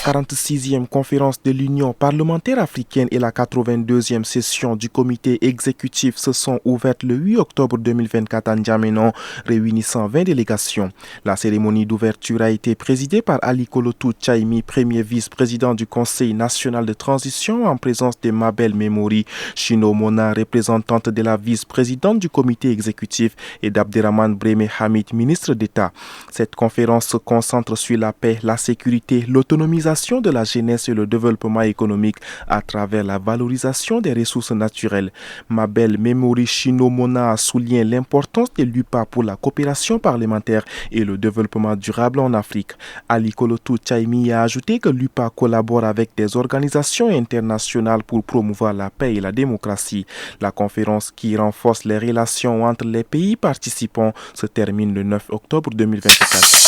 46e conférence de l'Union parlementaire africaine et la 82e session du comité exécutif se sont ouvertes le 8 octobre 2024 à N'Djamena, réunissant 20 délégations. La cérémonie d'ouverture a été présidée par Ali Kolotou Tchaimi, premier vice-président du Conseil national de transition, en présence de Mabel Memori Chino Mona, représentante de la vice-présidente du comité exécutif, et d'Abderrahmane Breme Hamid, ministre d'État. Cette conférence se concentre sur la paix, la sécurité, l'autonomisation de la jeunesse et le développement économique à travers la valorisation des ressources naturelles. Mabel Memori Chino Mona a souligné l'importance de l'UPA pour la coopération parlementaire et le développement durable en Afrique. Ali Kolotou Tchaimi a ajouté que l'UPA collabore avec des organisations internationales pour promouvoir la paix et la démocratie. La conférence qui renforce les relations entre les pays participants se termine le 9 octobre 2024.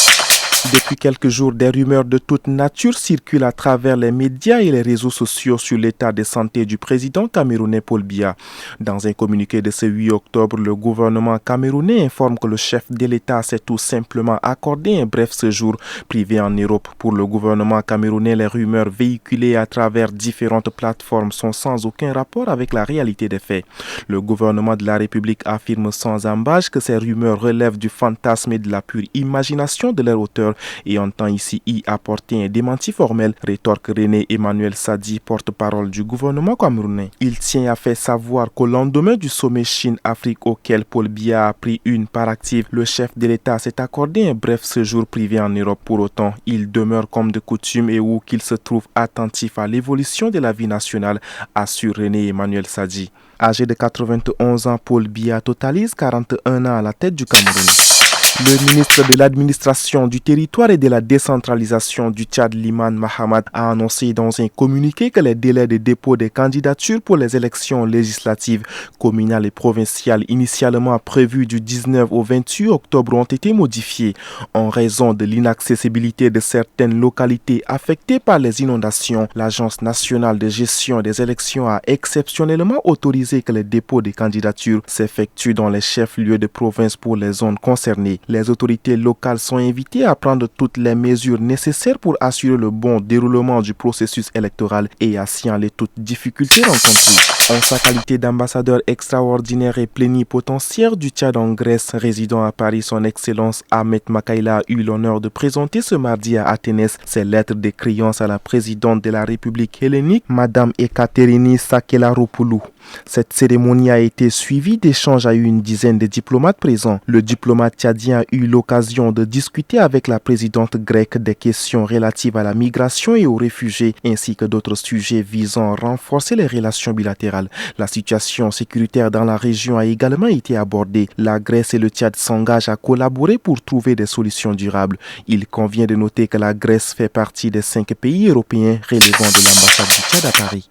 Depuis quelques jours, des rumeurs de toute nature circulent à travers les médias et les réseaux sociaux sur l'état de santé du président camerounais Paul Biya. Dans un communiqué de ce 8 octobre, le gouvernement camerounais informe que le chef de l'État s'est tout simplement accordé un bref séjour privé en Europe. Pour le gouvernement camerounais, les rumeurs véhiculées à travers différentes plateformes sont sans aucun rapport avec la réalité des faits. Le gouvernement de la République affirme sans ambages que ces rumeurs relèvent du fantasme et de la pure imagination de leur auteur et entend ici y apporter un démenti formel, rétorque René Emmanuel Sadi, porte-parole du gouvernement camerounais. Il tient à faire savoir qu'au lendemain du sommet Chine-Afrique auquel Paul Biya a pris une part active, le chef de l'État s'est accordé un bref séjour privé en Europe. Pour autant, il demeure comme de coutume et où qu'il se trouve attentif à l'évolution de la vie nationale, assure René Emmanuel Sadi. Âgé de 91 ans, Paul Biya totalise 41 ans à la tête du Cameroun. Le ministre de l'administration du territoire et de la décentralisation du Tchad, Liman Mahamad, a annoncé dans un communiqué que les délais de dépôt des candidatures pour les élections législatives communales et provinciales initialement prévues du 19 au 28 octobre ont été modifiés en raison de l'inaccessibilité de certaines localités affectées par les inondations. L'Agence nationale de gestion des élections a exceptionnellement autorisé que les dépôts des candidatures s'effectuent dans les chefs-lieux de province pour les zones concernées. Les autorités locales sont invitées à prendre toutes les mesures nécessaires pour assurer le bon déroulement du processus électoral et à signaler toutes difficultés rencontrées. En sa qualité d'ambassadeur extraordinaire et plénipotentiaire du Tchad en Grèce, résidant à Paris, son Excellence Ahmed Makaïla a eu l'honneur de présenter ce mardi à Athénès ses lettres de créance à la présidente de la République hellénique, Madame Ekaterini Sakelaropoulou. Cette cérémonie a été suivie d'échanges à une dizaine de diplomates présents. Le diplomate tchadien a eu l'occasion de discuter avec la présidente grecque des questions relatives à la migration et aux réfugiés, ainsi que d'autres sujets visant à renforcer les relations bilatérales. La situation sécuritaire dans la région a également été abordée. La Grèce et le Tchad s'engagent à collaborer pour trouver des solutions durables. Il convient de noter que la Grèce fait partie des 5 pays européens relevant de l'ambassade du Tchad à Paris.